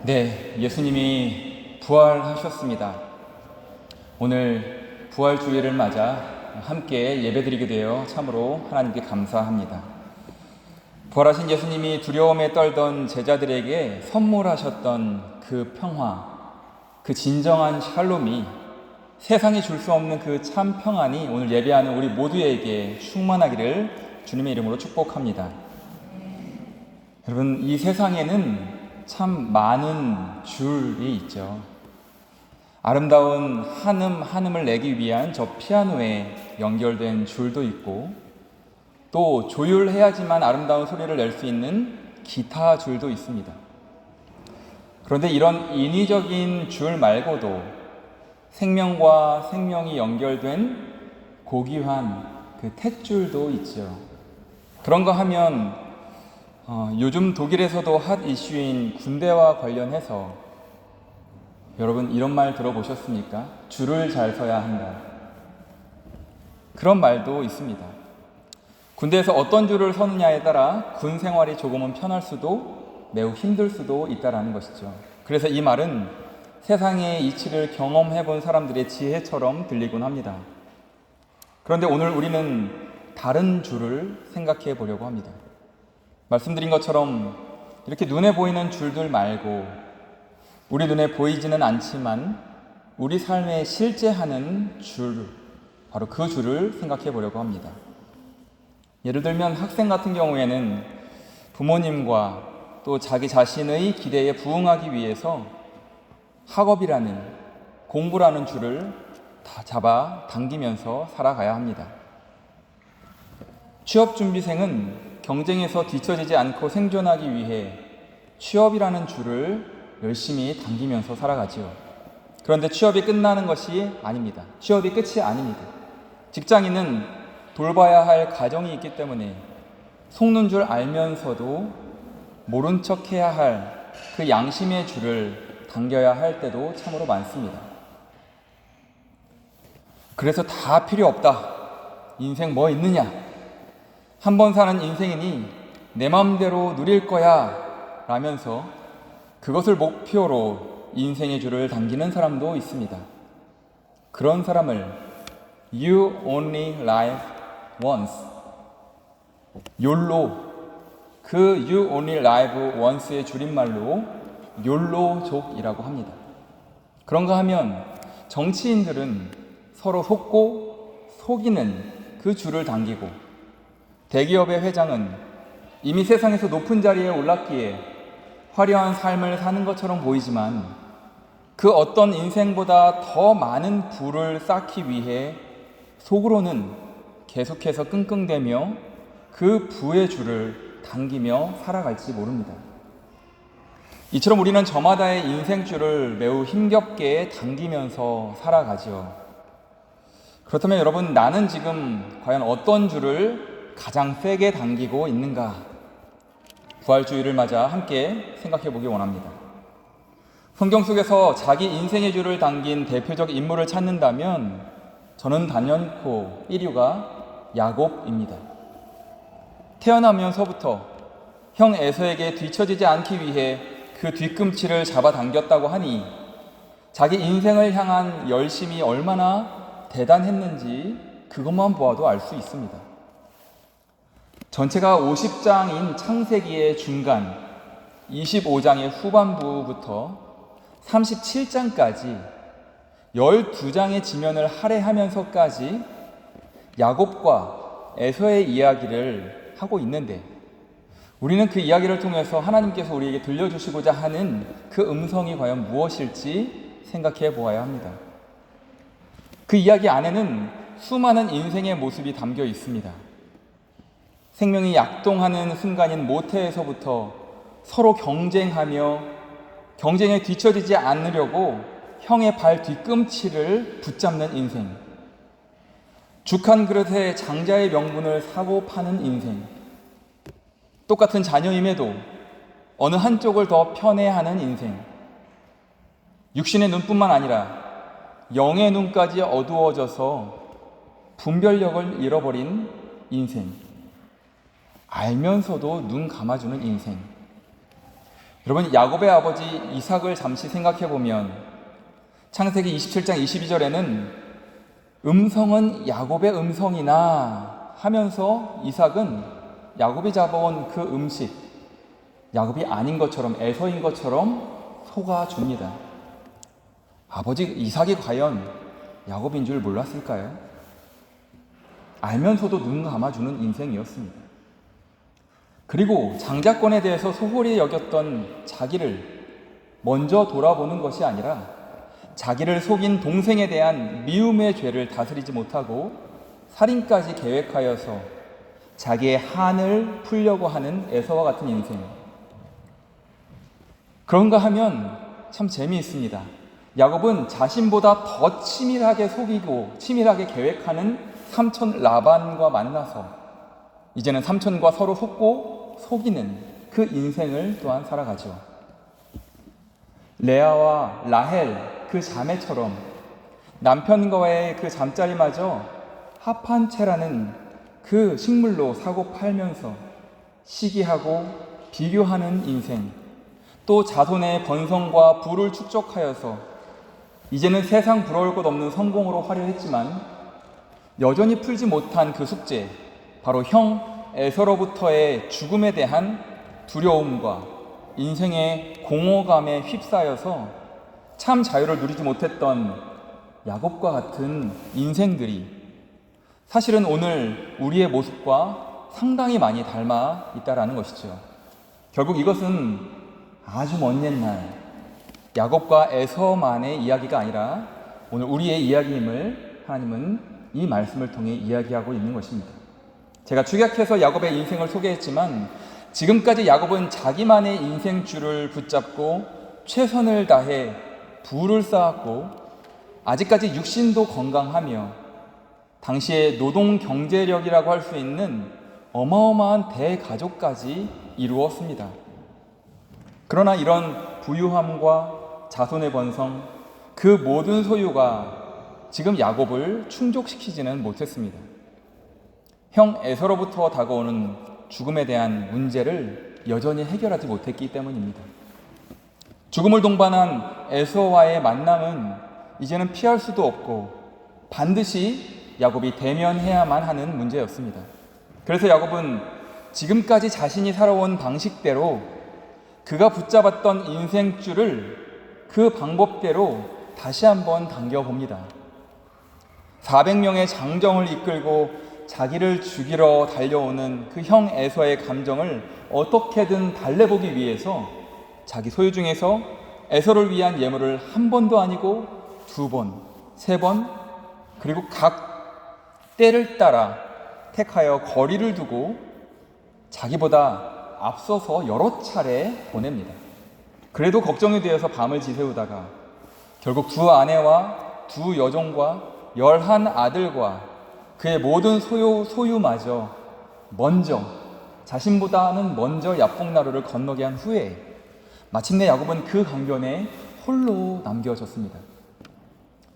네, 예수님이 부활하셨습니다. 오늘 부활주일을 맞아 함께 예배드리게 되어 참으로 하나님께 감사합니다. 부활하신 예수님이 두려움에 떨던 제자들에게 선물하셨던 그 평화, 그 진정한 샬롬이 세상이 줄 수 없는 그 참 평안이 오늘 예배하는 우리 모두에게 충만하기를 주님의 이름으로 축복합니다. 여러분, 이 세상에는 참 많은 줄이 있죠. 아름다운 한음을 내기 위한 저 피아노에 연결된 줄도 있고, 또 조율해야지만 아름다운 소리를 낼 수 있는 기타 줄도 있습니다. 그런데 이런 인위적인 줄 말고도 생명과 생명이 연결된 고귀한 그 탯줄도 있죠. 그런가 하면 요즘 독일에서도 핫 이슈인 군대와 관련해서 여러분 이런 말 들어보셨습니까? 줄을 잘 서야 한다. 그런 말도 있습니다. 군대에서 어떤 줄을 서느냐에 따라 군 생활이 조금은 편할 수도 매우 힘들 수도 있다라는 것이죠. 그래서 이 말은 세상의 이치를 경험해 본 사람들의 지혜처럼 들리곤 합니다. 그런데 오늘 우리는 다른 줄을 생각해 보려고 합니다. 말씀드린 것처럼 이렇게 눈에 보이는 줄들 말고 우리 눈에 보이지는 않지만 우리 삶에 실제하는 줄, 바로 그 줄을 생각해 보려고 합니다. 예를 들면 학생 같은 경우에는 부모님과 또 자기 자신의 기대에 부응하기 위해서 학업이라는, 공부라는 줄을 다 잡아 당기면서 살아가야 합니다. 취업준비생은 경쟁에서 뒤처지지 않고 생존하기 위해 취업이라는 줄을 열심히 당기면서 살아가지요. 그런데 취업이 끝나는 것이 아닙니다. 취업이 끝이 아닙니다. 직장인은 돌봐야 할 가정이 있기 때문에 속는 줄 알면서도 모른 척 해야 할 그 양심의 줄을 당겨야 할 때도 참으로 많습니다. 그래서 다 필요 없다. 인생 뭐 있느냐? 한 번 사는 인생이니 내 마음대로 누릴 거야 라면서 그것을 목표로 인생의 줄을 당기는 사람도 있습니다. 그런 사람을 You only live once, YOLO, 그 You only live once의 줄임말로 욜로족이라고 합니다. 그런가 하면 정치인들은 서로 속고 속이는 그 줄을 당기고, 대기업의 회장은 이미 세상에서 높은 자리에 올랐기에 화려한 삶을 사는 것처럼 보이지만 그 어떤 인생보다 더 많은 부를 쌓기 위해 속으로는 계속해서 끙끙대며 그 부의 줄을 당기며 살아갈지 모릅니다. 이처럼 우리는 저마다의 인생줄을 매우 힘겹게 당기면서 살아가죠. 그렇다면 여러분, 나는 지금 과연 어떤 줄을 가장 세게 당기고 있는가? 부활주의를 맞아 함께 생각해 보기 원합니다. 성경 속에서 자기 인생의 줄을 당긴 대표적 인물을 찾는다면 저는 단연코 1위가 야곱입니다. 태어나면서부터 형 에서에게 뒤처지지 않기 위해 그 뒤꿈치를 잡아당겼다고 하니 자기 인생을 향한 열심이 얼마나 대단했는지 그것만 보아도 알 수 있습니다. 전체가 50장인 창세기의 중간 25장의 후반부부터 37장까지 12장의 지면을 할애하면서까지 야곱과 에서의 이야기를 하고 있는데, 우리는 그 이야기를 통해서 하나님께서 우리에게 들려주시고자 하는 그 음성이 과연 무엇일지 생각해 보아야 합니다. 그 이야기 안에는 수많은 인생의 모습이 담겨 있습니다. 생명이 약동하는 순간인 모태에서부터 서로 경쟁하며 경쟁에 뒤처지지 않으려고 형의 발 뒤꿈치를 붙잡는 인생, 죽 한 그릇에 장자의 명분을 사고 파는 인생, 똑같은 자녀임에도 어느 한쪽을 더 편애하는 인생, 육신의 눈뿐만 아니라 영의 눈까지 어두워져서 분별력을 잃어버린 인생, 알면서도 눈 감아주는 인생, 여러분, 야곱의 아버지 이삭을 잠시 생각해 보면 창세기 27장 22절에는 음성은 야곱의 음성이나 하면서 이삭은 야곱이 잡아온 그 음식, 야곱이 아닌 것처럼, 에서인 것처럼 속아줍니다. 아버지 이삭이 과연 야곱인 줄 몰랐을까요? 알면서도 눈 감아주는 인생이었습니다. 그리고 장자권에 대해서 소홀히 여겼던 자기를 먼저 돌아보는 것이 아니라 자기를 속인 동생에 대한 미움의 죄를 다스리지 못하고 살인까지 계획하여서 자기의 한을 풀려고 하는 에서와 같은 인생. 그런가 하면 참 재미있습니다. 야곱은 자신보다 더 치밀하게 속이고 치밀하게 계획하는 삼촌 라반과 만나서 이제는 삼촌과 서로 속고 속이는 그 인생을 또한 살아가죠. 레아와 라헬 그 자매처럼 남편과의 그 잠자리마저 합한 채라는 그 식물로 사고 팔면서 시기하고 비교하는 인생, 또 자손의 번성과 부를 축적하여서 이제는 세상 부러울 것 없는 성공으로 화려했지만 여전히 풀지 못한 그 숙제, 바로 형 에서로부터의 죽음에 대한 두려움과 인생의 공허감에 휩싸여서 참 자유를 누리지 못했던 야곱과 같은 인생들이 사실은 오늘 우리의 모습과 상당히 많이 닮아 있다라는 것이죠. 결국 이것은 아주 먼 옛날 야곱과 에서만의 이야기가 아니라 오늘 우리의 이야기임을 하나님은 이 말씀을 통해 이야기하고 있는 것입니다. 제가 축약해서 야곱의 인생을 소개했지만 지금까지 야곱은 자기만의 인생줄을 붙잡고 최선을 다해 부를 쌓았고 아직까지 육신도 건강하며 당시의 노동 경제력이라고 할 수 있는 어마어마한 대가족까지 이루었습니다. 그러나 이런 부유함과 자손의 번성, 그 모든 소유가 지금 야곱을 충족시키지는 못했습니다. 형 에서로부터 다가오는 죽음에 대한 문제를 여전히 해결하지 못했기 때문입니다. 죽음을 동반한 에서와의 만남은 이제는 피할 수도 없고 반드시 야곱이 대면해야만 하는 문제였습니다. 그래서 야곱은 지금까지 자신이 살아온 방식대로 그가 붙잡았던 인생줄을 그 방법대로 다시 한번 당겨봅니다. 400명의 장정을 이끌고 자기를 죽이러 달려오는 그 형 에서의 감정을 어떻게든 달래보기 위해서 자기 소유 중에서 에서를 위한 예물을 한 번도 아니고 2번, 3번, 그리고 각 때를 따라 택하여 거리를 두고 자기보다 앞서서 여러 차례 보냅니다. 그래도 걱정이 되어서 밤을 지새우다가 결국 2 아내와 2 여종과 11 아들과 그의 모든 소유마저 먼저 자신보다는 먼저 야복나루를 건너게 한 후에 마침내 야곱은 그 강변에 홀로 남겨졌습니다.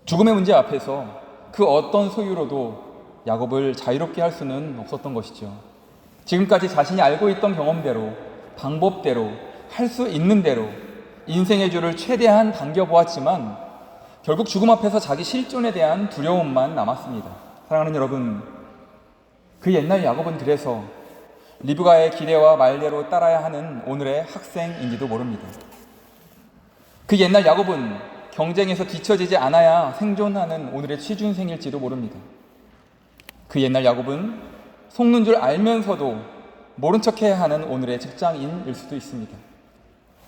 죽음의 문제 앞에서 그 어떤 소유로도 야곱을 자유롭게 할 수는 없었던 것이죠. 지금까지 자신이 알고 있던 경험대로, 방법대로, 할 수 있는 대로 인생의 줄을 최대한 당겨보았지만 결국 죽음 앞에서 자기 실존에 대한 두려움만 남았습니다. 사랑하는 여러분, 그 옛날 야곱은 그래서 리브가의 기대와 말대로 따라야 하는 오늘의 학생인지도 모릅니다. 그 옛날 야곱은 경쟁에서 뒤처지지 않아야 생존하는 오늘의 취준생일지도 모릅니다. 그 옛날 야곱은 속는 줄 알면서도 모른 척해야 하는 오늘의 직장인일 수도 있습니다.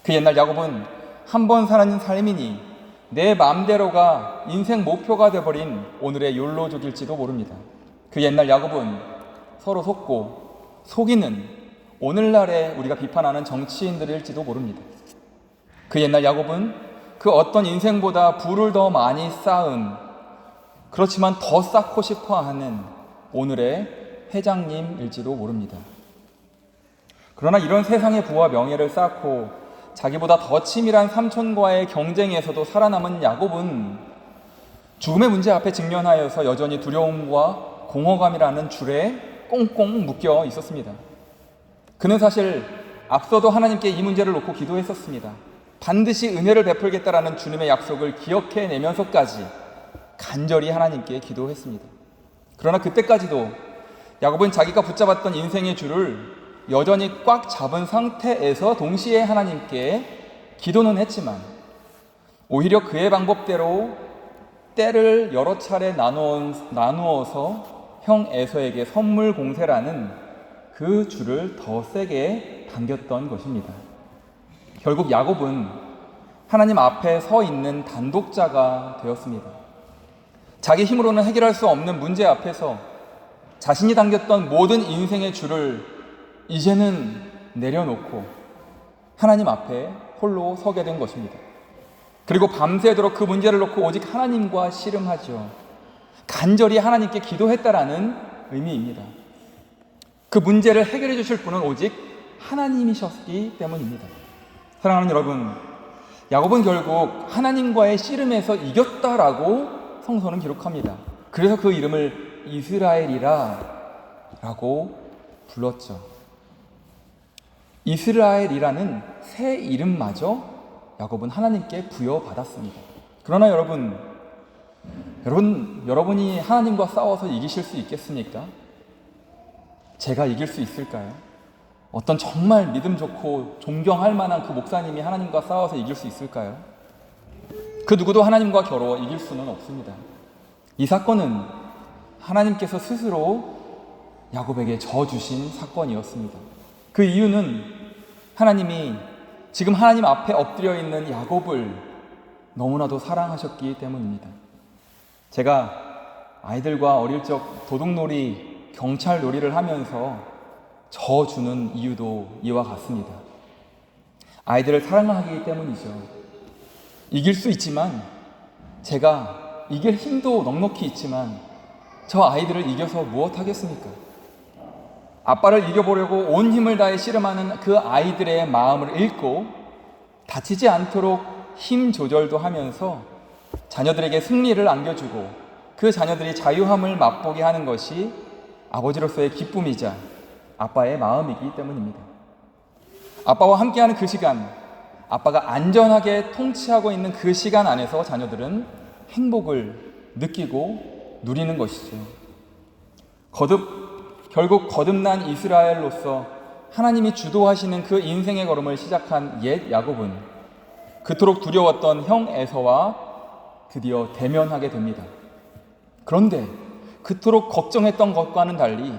그 옛날 야곱은 한 번 사는 삶이니 내 마음대로가 인생 목표가 되어버린 오늘의 욜로족일지도 모릅니다. 그 옛날 야곱은 서로 속고 속이는 오늘날의 우리가 비판하는 정치인들일지도 모릅니다. 그 옛날 야곱은 그 어떤 인생보다 부를 더 많이 쌓은, 그렇지만 더 쌓고 싶어하는 오늘의 회장님일지도 모릅니다. 그러나 이런 세상의 부와 명예를 쌓고 자기보다 더 치밀한 삼촌과의 경쟁에서도 살아남은 야곱은 죽음의 문제 앞에 직면하여서 여전히 두려움과 공허감이라는 줄에 꽁꽁 묶여 있었습니다. 그는 사실 앞서도 하나님께 이 문제를 놓고 기도했었습니다. 반드시 은혜를 베풀겠다라는 주님의 약속을 기억해내면서까지 간절히 하나님께 기도했습니다. 그러나 그때까지도 야곱은 자기가 붙잡았던 인생의 줄을 여전히 꽉 잡은 상태에서 동시에 하나님께 기도는 했지만 오히려 그의 방법대로 때를 여러 차례 나누어서 형 에서에게 선물 공세라는 그 줄을 더 세게 당겼던 것입니다. 결국 야곱은 하나님 앞에 서 있는 단독자가 되었습니다. 자기 힘으로는 해결할 수 없는 문제 앞에서 자신이 당겼던 모든 인생의 줄을 이제는 내려놓고 하나님 앞에 홀로 서게 된 것입니다. 그리고 밤새도록 그 문제를 놓고 오직 하나님과 씨름하죠. 간절히 하나님께 기도했다라는 의미입니다. 그 문제를 해결해 주실 분은 오직 하나님이셨기 때문입니다. 사랑하는 여러분, 야곱은 결국 하나님과의 씨름에서 이겼다라고 성서는 기록합니다. 그래서 그 이름을 이스라엘이라 라고 불렀죠. 이스라엘이라는 새 이름마저 야곱은 하나님께 부여받았습니다. 그러나 여러분이 하나님과 싸워서 이기실 수 있겠습니까? 제가 이길 수 있을까요? 어떤 정말 믿음 좋고 존경할 만한 그 목사님이 하나님과 싸워서 이길 수 있을까요? 그 누구도 하나님과 겨루어 이길 수는 없습니다. 이 사건은 하나님께서 스스로 야곱에게 져주신 사건이었습니다. 그 이유는 하나님이 지금 하나님 앞에 엎드려 있는 야곱을 너무나도 사랑하셨기 때문입니다. 제가 아이들과 어릴 적 도둑놀이, 경찰놀이를 하면서 져주는 이유도 이와 같습니다. 아이들을 사랑하기 때문이죠. 이길 수 있지만, 제가 이길 힘도 넉넉히 있지만 저 아이들을 이겨서 무엇하겠습니까? 아빠를 이겨보려고 온 힘을 다해 씨름하는 그 아이들의 마음을 읽고 다치지 않도록 힘 조절도 하면서 자녀들에게 승리를 안겨주고 그 자녀들이 자유함을 맛보게 하는 것이 아버지로서의 기쁨이자 아빠의 마음이기 때문입니다. 아빠와 함께하는 그 시간, 아빠가 안전하게 통치하고 있는 그 시간 안에서 자녀들은 행복을 느끼고 누리는 것이죠. 결국 거듭난 이스라엘로서 하나님이 주도하시는 그 인생의 걸음을 시작한 옛 야곱은 그토록 두려웠던 형 에서와 드디어 대면하게 됩니다. 그런데 그토록 걱정했던 것과는 달리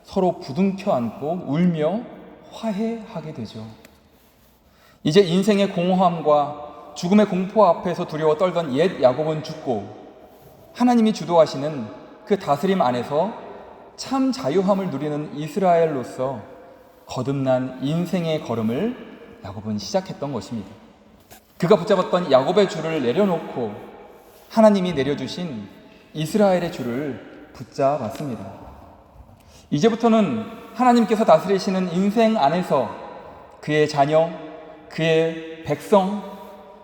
서로 부둥켜 안고 울며 화해하게 되죠. 이제 인생의 공허함과 죽음의 공포 앞에서 두려워 떨던 옛 야곱은 죽고 하나님이 주도하시는 그 다스림 안에서 참 자유함을 누리는 이스라엘로서 거듭난 인생의 걸음을 야곱은 시작했던 것입니다. 그가 붙잡았던 야곱의 줄을 내려놓고 하나님이 내려주신 이스라엘의 줄을 붙잡았습니다. 이제부터는 하나님께서 다스리시는 인생 안에서 그의 자녀, 그의 백성,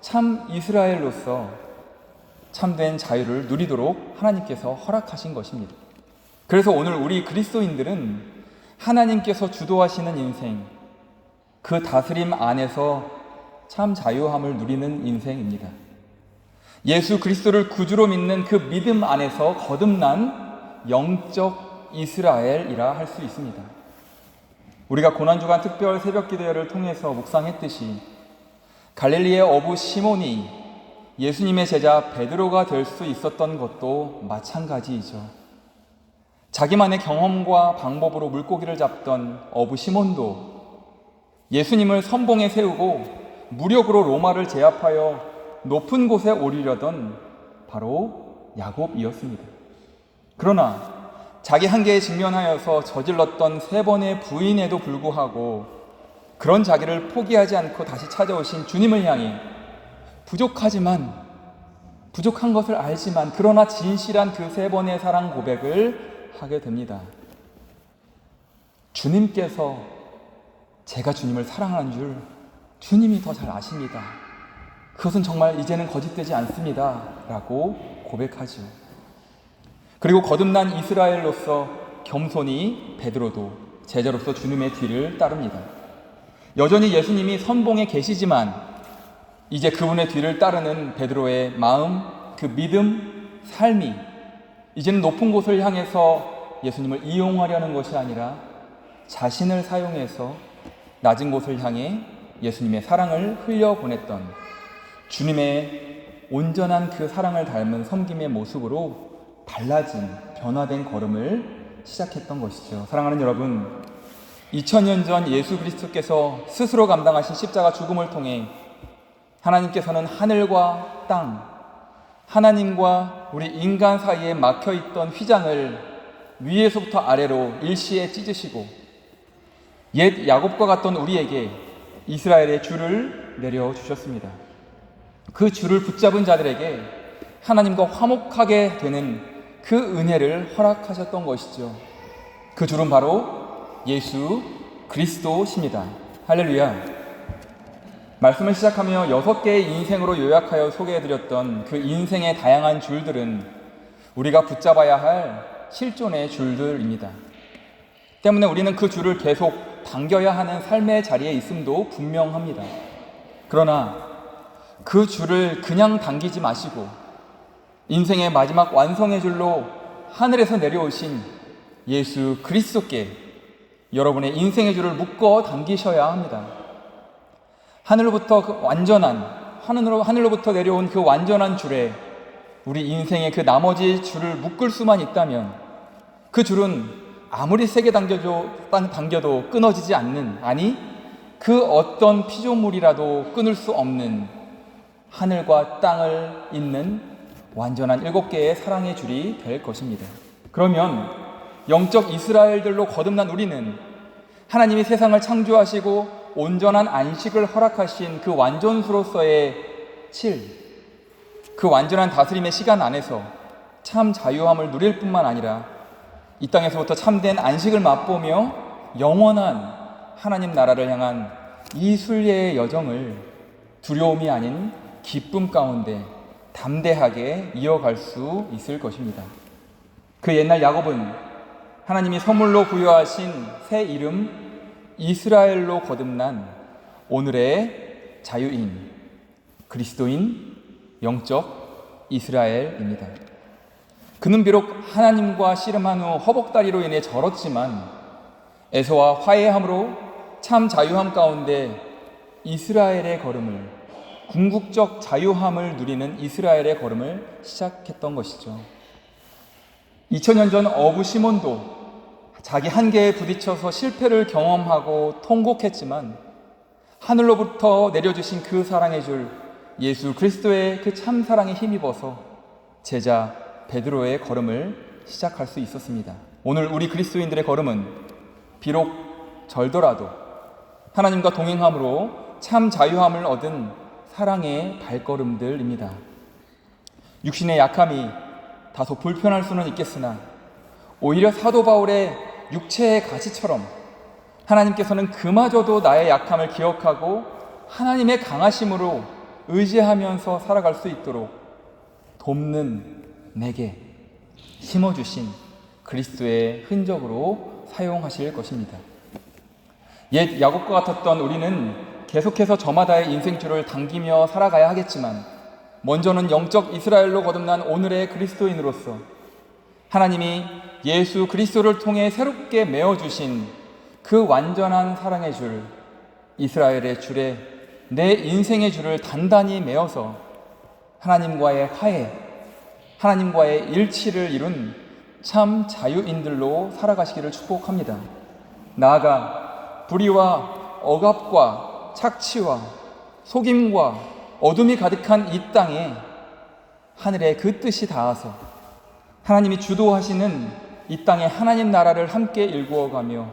참 이스라엘로서 참된 자유를 누리도록 하나님께서 허락하신 것입니다. 그래서 오늘 우리 그리스도인들은 하나님께서 주도하시는 인생, 그 다스림 안에서 참 자유함을 누리는 인생입니다. 예수 그리스도를 구주로 믿는 그 믿음 안에서 거듭난 영적 이스라엘이라 할 수 있습니다. 우리가 고난주간 특별 새벽기도회를 통해서 묵상했듯이 갈릴리의 어부 시몬이 예수님의 제자 베드로가 될 수 있었던 것도 마찬가지이죠. 자기만의 경험과 방법으로 물고기를 잡던 어부 시몬도 예수님을 선봉에 세우고 무력으로 로마를 제압하여 높은 곳에 오르려던 바로 야곱이었습니다. 그러나 자기 한계에 직면하여서 저질렀던 3번의 부인에도 불구하고 그런 자기를 포기하지 않고 다시 찾아오신 주님을 향해 부족한 것을 알지만 그러나 진실한 그 3번의 사랑 고백을 하게 됩니다. 주님께서 제가 주님을 사랑하는 줄 주님이 더 잘 아십니다. 그것은 정말 이제는 거짓되지 않습니다. 라고 고백하죠. 그리고 거듭난 이스라엘로서 겸손히 베드로도 제자로서 주님의 뒤를 따릅니다. 여전히 예수님이 선봉에 계시지만 이제 그분의 뒤를 따르는 베드로의 마음, 그 믿음, 삶이 이제는 높은 곳을 향해서 예수님을 이용하려는 것이 아니라 자신을 사용해서 낮은 곳을 향해 예수님의 사랑을 흘려보냈던 주님의 온전한 그 사랑을 닮은 섬김의 모습으로 달라진, 변화된 걸음을 시작했던 것이죠. 사랑하는 여러분, 2000년 전 예수 그리스도께서 스스로 감당하신 십자가 죽음을 통해 하나님께서는 하늘과 땅, 하나님과 우리 인간 사이에 막혀있던 휘장을 위에서부터 아래로 일시에 찢으시고 옛 야곱과 같던 우리에게 이스라엘의 줄을 내려주셨습니다. 그 줄을 붙잡은 자들에게 하나님과 화목하게 되는 그 은혜를 허락하셨던 것이죠. 그 줄은 바로 예수 그리스도십니다. 할렐루야. 말씀을 시작하며 6개의 인생으로 요약하여 소개해드렸던 그 인생의 다양한 줄들은 우리가 붙잡아야 할 실존의 줄들입니다. 때문에 우리는 그 줄을 계속 당겨야 하는 삶의 자리에 있음도 분명합니다. 그러나 그 줄을 그냥 당기지 마시고 인생의 마지막 완성의 줄로 하늘에서 내려오신 예수 그리스도께 여러분의 인생의 줄을 묶어 당기셔야 합니다. 하늘로부터 하늘로부터 내려온 그 완전한 줄에 우리 인생의 그 나머지 줄을 묶을 수만 있다면 그 줄은 아무리 세게 당겨도 끊어지지 않는, 아니 그 어떤 피조물이라도 끊을 수 없는 하늘과 땅을 잇는 완전한 7개의 사랑의 줄이 될 것입니다. 그러면 영적 이스라엘들로 거듭난 우리는 하나님이 세상을 창조하시고 온전한 안식을 허락하신 그 완전수로서의 그 완전한 다스림의 시간 안에서 참 자유함을 누릴 뿐만 아니라 이 땅에서부터 참된 안식을 맛보며 영원한 하나님 나라를 향한 이 순례의 여정을 두려움이 아닌 기쁨 가운데 담대하게 이어갈 수 있을 것입니다. 그 옛날 야곱은 하나님이 선물로 부여하신 새 이름 이스라엘로 거듭난 오늘의 자유인, 그리스도인, 영적 이스라엘입니다. 그는 비록 하나님과 씨름한 후 허벅다리로 인해 절었지만 에서와 화해함으로 참 자유함 가운데 이스라엘의 걸음을, 궁극적 자유함을 누리는 이스라엘의 걸음을 시작했던 것이죠. 2000년 전 어부 시몬도 자기 한계에 부딪혀서 실패를 경험하고 통곡했지만 하늘로부터 내려주신 그 사랑의 줄 예수 그리스도의 그 참 사랑에 힘입어서 제자 베드로의 걸음을 시작할 수 있었습니다. 오늘 우리 그리스도인들의 걸음은 비록 절더라도 하나님과 동행함으로 참 자유함을 얻은 사랑의 발걸음들입니다. 육신의 약함이 다소 불편할 수는 있겠으나 오히려 사도 바울의 육체의 가시처럼 하나님께서는 그마저도 나의 약함을 기억하고 하나님의 강하심으로 의지하면서 살아갈 수 있도록 돕는 내게 심어주신 그리스도의 흔적으로 사용하실 것입니다. 옛 야곱과 같았던 우리는 계속해서 저마다의 인생줄을 당기며 살아가야 하겠지만 먼저는 영적 이스라엘로 거듭난 오늘의 그리스도인으로서 하나님이 예수 그리스도를 통해 새롭게 메어주신 그 완전한 사랑의 줄, 이스라엘의 줄에 내 인생의 줄을 단단히 메어서 하나님과의 화해, 하나님과의 일치를 이룬 참 자유인들로 살아가시기를 축복합니다. 나아가 불의와 억압과 착취와 속임과 어둠이 가득한 이 땅에 하늘의 그 뜻이 닿아서 하나님이 주도하시는 이 땅의 하나님 나라를 함께 일구어가며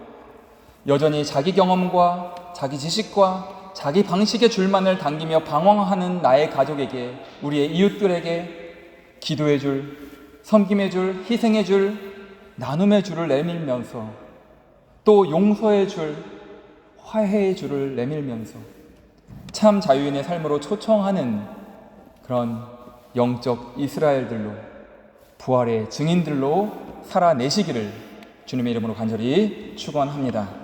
여전히 자기 경험과 자기 지식과 자기 방식의 줄만을 당기며 방황하는 나의 가족에게, 우리의 이웃들에게 기도의 줄, 섬김의 줄, 희생의 줄, 나눔의 줄을 내밀면서 또 용서의 줄, 화해의 줄을 내밀면서 참 자유인의 삶으로 초청하는 그런 영적 이스라엘들로, 부활의 증인들로 살아내시기를 주님의 이름으로 간절히 축원합니다.